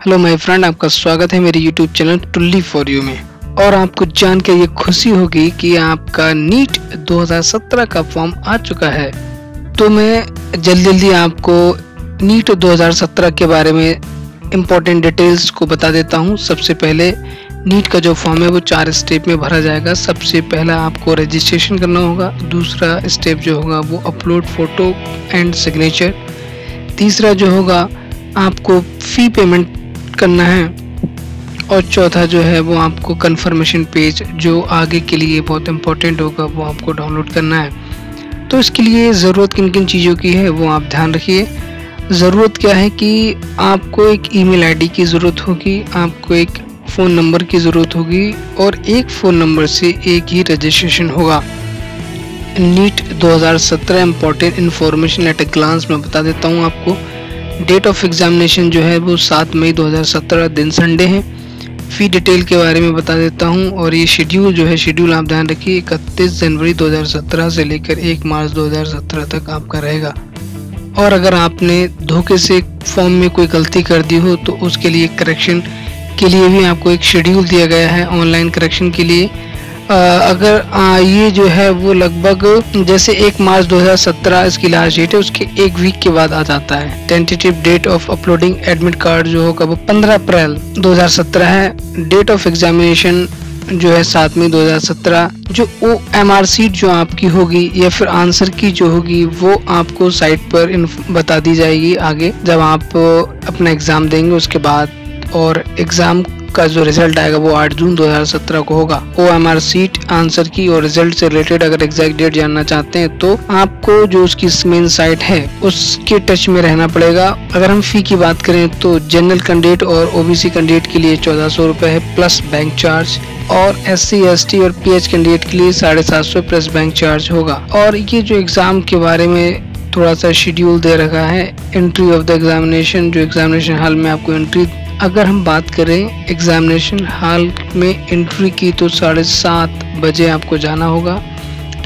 Hello my friend, आपका स्वागत है मेरे यूट्यूब चैनल टुल्ली फॉर यू में। और आपको जान के ये खुशी होगी कि आपका नीट 2017 का फॉर्म आ चुका है। तो मैं जल्दी आपको नीट 2017 के बारे में इम्पोर्टेंट डिटेल्स को बता देता हूँ। सबसे पहले नीट का जो फॉर्म है वो 4 स्टेप में भरा जाएगा। सबसे पहला आपको रजिस्ट्रेशन करना होगा, दूसरा स्टेप जो होगा वो अपलोड फोटो एंड सिग्नेचर, तीसरा जो होगा आपको फ़ी पेमेंट करना है, और चौथा जो है वो आपको कंफर्मेशन पेज जो आगे के लिए बहुत इम्पोर्टेंट होगा वो आपको डाउनलोड करना है। तो इसके लिए ज़रूरत किन किन चीज़ों की है वो आप ध्यान रखिए। ज़रूरत क्या है कि आपको एक ईमेल आईडी की ज़रूरत होगी, आपको एक फ़ोन नंबर की ज़रूरत होगी, और एक फ़ोन नंबर से एक ही रजिस्ट्रेशन होगा। NEET 2017 important information at a glance में बता देता हूँ आपको। डेट ऑफ एग्जामिनेशन जो है वो 7 मई 2017 दिन संडे है। फ़ी डिटेल के बारे में बता देता हूँ, और ये शेड्यूल आप ध्यान रखिए 31 जनवरी 2017 से लेकर 1 मार्च 2017 तक आपका रहेगा। और अगर आपने धोखे से फॉर्म में कोई गलती कर दी हो तो उसके लिए करेक्शन के लिए भी आपको एक शेड्यूल दिया गया है ऑनलाइन करेक्शन के लिए। अगर ये जो है वो लगभग जैसे 1 मार्च 2017 इसकी लास्ट डेट है, उसके 1 वीक के बाद आ जाता है। Tentative date of uploading admit card जो होगा वो 15 अप्रैल 2017 है। डेट ऑफ एग्जामिनेशन जो है 7 मई 2017। जो OMR सीट जो आपकी होगी या फिर आंसर की जो होगी वो आपको साइट पर बता दी जाएगी आगे जब आप अपना एग्ज़ाम देंगे उसके बाद। और एग्ज़ाम का जो रिजल्ट आएगा वो 8 जून 2017 को होगा। OMR सीट, आंसर की और रिजल्ट से रिलेटेड अगर एग्जैक्ट डेट जानना चाहते हैं तो आपको जो उसकी मेन साइट है उसके टच में रहना पड़ेगा। अगर हम फ़ी की बात करें तो जनरल कैंडिडेट और OBC कैंडिडेट के लिए 1400 रुपये है प्लस बैंक चार्ज, और SC ST और PH कैंडिडेट के लिए 750 प्लस बैंक चार्ज होगा। और ये जो एग्ज़ाम के बारे में थोड़ा सा शेड्यूल दे रखा है, एंट्री ऑफ द एग्जामिनेशन, जो एग्जामिनेशन हॉल में आपको एंट्री, अगर हम बात करें एग्जामिनेशन हॉल में एंट्री की तो 7:30 बजे आपको जाना होगा।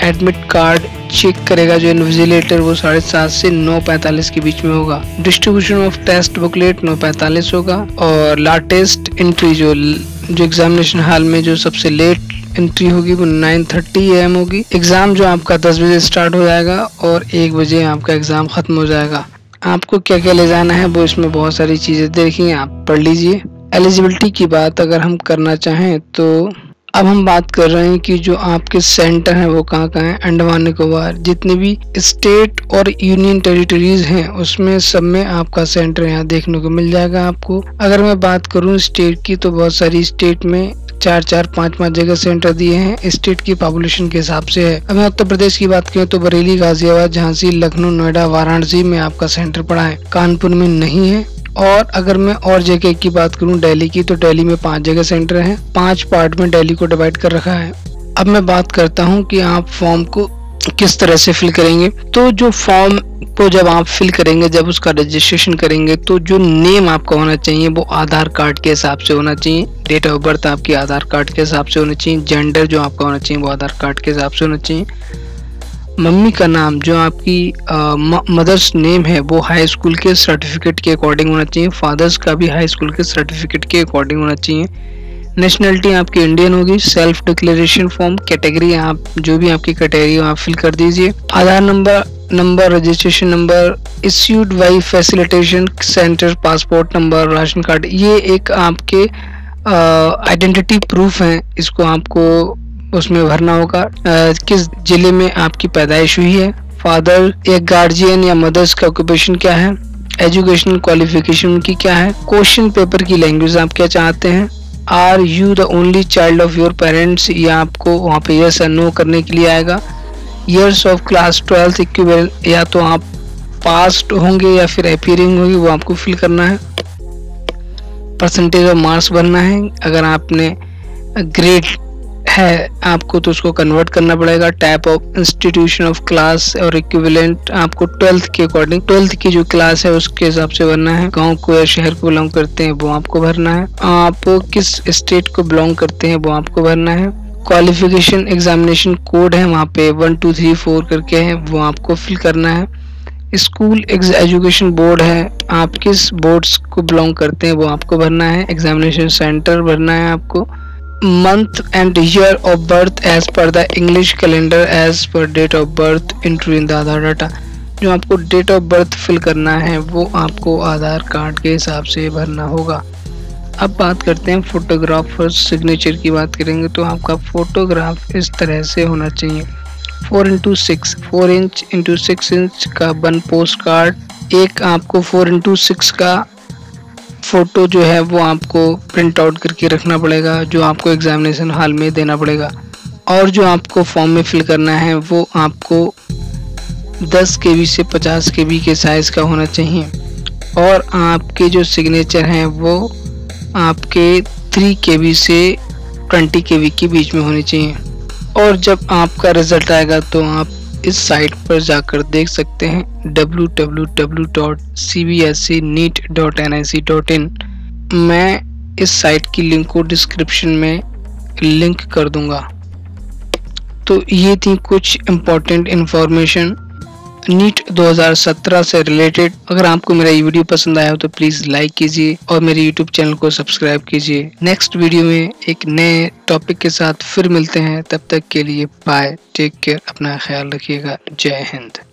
एडमिट कार्ड चेक करेगा जो इन्विजिलेटर वो 7:30 से 9:45 के बीच में होगा। डिस्ट्रीब्यूशन ऑफ टेस्ट बुकलेट 9:45 होगा। और लाटेस्ट एंट्री जो एग्जामिनेशन हॉल में जो सबसे लेट एंट्री होगी वो 9:30 AM होगी। एग्ज़ाम जो आपका 10 बजे स्टार्ट हो जाएगा और 1 बजे आपका एग्ज़ाम ख़त्म हो जाएगा। आपको क्या क्या ले जाना है वो इसमें बहुत सारी चीज़ें देखिए, आप पढ़ लीजिए। एलिजिबिलिटी की बात अगर हम करना चाहें तो अब हम बात कर रहे हैं कि जो आपके सेंटर हैं वो कहाँ कहाँ हैं। अंडमान निकोबार, जितने भी स्टेट और यूनियन टेरिटरीज हैं उसमें सब में आपका सेंटर यहाँ देखने को मिल जाएगा आपको। अगर मैं बात करूँ स्टेट की तो बहुत सारी स्टेट में 4-4, 5-5 जगह सेंटर दिए हैं, स्टेट की पॉपुलेशन के हिसाब से है। अब मैं उत्तर प्रदेश की बात करें तो बरेली, गाजियाबाद, झांसी, लखनऊ, नोएडा, वाराणसी में आपका सेंटर पड़ा है, कानपुर में नहीं है। और अगर मैं और जगह की बात करूं दिल्ली की तो दिल्ली में 5 जगह सेंटर हैं, 5 पार्ट में दिल्ली को डिवाइड कर रखा है। अब मैं बात करता हूं कि आप फॉर्म को किस तरह से फिल करेंगे। तो जो फॉर्म को जब आप फिल करेंगे, जब उसका रजिस्ट्रेशन करेंगे तो जो नेम आपका होना चाहिए वो आधार कार्ड के हिसाब से होना चाहिए। डेट ऑफ बर्थ आपकी आधार कार्ड के हिसाब से होना चाहिए। जेंडर जो आपका होना चाहिए वो आधार कार्ड के हिसाब से होना चाहिए। मम्मी का नाम जो आपकी मदर्स नेम है वो हाई स्कूल के सर्टिफिकेट के अकॉर्डिंग होना चाहिए। फादर्स का भी हाई स्कूल के सर्टिफिकेट के अकॉर्डिंग होना चाहिए। नेशनलिटी आपकी इंडियन होगी। सेल्फ डिक्लेरेशन फॉर्म, कैटेगरी आप जो भी आपकी कैटेगरी आप फिल कर दीजिए। Aadhaar number, registration number, issued by facilitation centre, passport number, ration card, ये एक आपके आइडेंटिटी प्रूफ है। इसको आपको उसमें भरना होगा। किस जिले में आपकी पैदाइश हुई है, फादर या गार्जियन या मदर्स का ऑक्यूपेशन क्या है, एजुकेशनल क्वालिफिकेशन उनकी क्या है, क्वेश्चन पेपर की लैंग्वेज आप क्या चाहते हैं, are you the only child of your parents, ये आपको वहाँ पे यस या नो करने के लिए आएगा। ईयर्स ऑफ क्लास 12 इक्विवेलेंट, या तो आप पास्ड होंगे या फिर अपीयरिंग होगी वो आपको फिल करना है। परसेंटेज ऑफ मार्क्स भरना है। अगर आपने ग्रेड है आपको तो उसको कन्वर्ट करना पड़ेगा। Type of institution of class और इक्विवेलेंट आपको 12th के अकॉर्डिंग, 12th की जो क्लास है उसके हिसाब से भरना है। गांव को या शहर को बिलोंग करते हैं वो आपको भरना है। आप किस स्टेट को बिलोंग करते हैं वो आपको भरना है। क्वालिफिकेशन एग्जामिनेशन कोड है वहाँ पे 1 2 3 4 करके है वो आपको फिल करना है। स्कूल एजुकेशन बोर्ड है, आप किस बोर्ड्स को बिलोंग करते हैं वो आपको भरना है। एग्जामिनेशन सेंटर भरना है आपको। Month and year of birth as per the English calendar as per date of birth entry in the Aadhaar data. जो आपको डेट ऑफ बर्थ फिल करना है वो आपको आधार कार्ड के हिसाब से भरना होगा। अब बात करते हैं फोटोग्राफर सिग्नेचर की। बात करेंगे तो आपका फोटोग्राफ इस तरह से होना चाहिए। 4x6 4 इंच इंटू 6 इंच का 1 पोस्ट कार्ड, एक आपको 4x6 का फोटो जो है वो आपको प्रिंट आउट करके रखना पड़ेगा, जो आपको एग्जामिनेशन हॉल में देना पड़ेगा। और जो आपको फॉर्म में फिल करना है वो आपको 10 KB से 50 KB के साइज का होना चाहिए। और आपके जो सिग्नेचर हैं वो आपके 3 KB से 20 KB के बीच में होनी चाहिए। और जब आपका रिजल्ट आएगा तो आप इस साइट पर जाकर देख सकते हैं www.cbscneet.nic.in। मैं इस साइट की लिंक को डिस्क्रिप्शन में लिंक कर दूंगा। तो ये थी कुछ इम्पोर्टेंट इंफॉर्मेशन नीट 2017 से रिलेटेड। अगर आपको मेरा ये वीडियो पसंद आया हो तो प्लीज लाइक कीजिए और मेरे यूट्यूब चैनल को सब्सक्राइब कीजिए। नेक्स्ट वीडियो में एक नए टॉपिक के साथ फिर मिलते हैं, तब तक के लिए बाय, टेक केयर, अपना ख्याल रखिएगा। जय हिंद।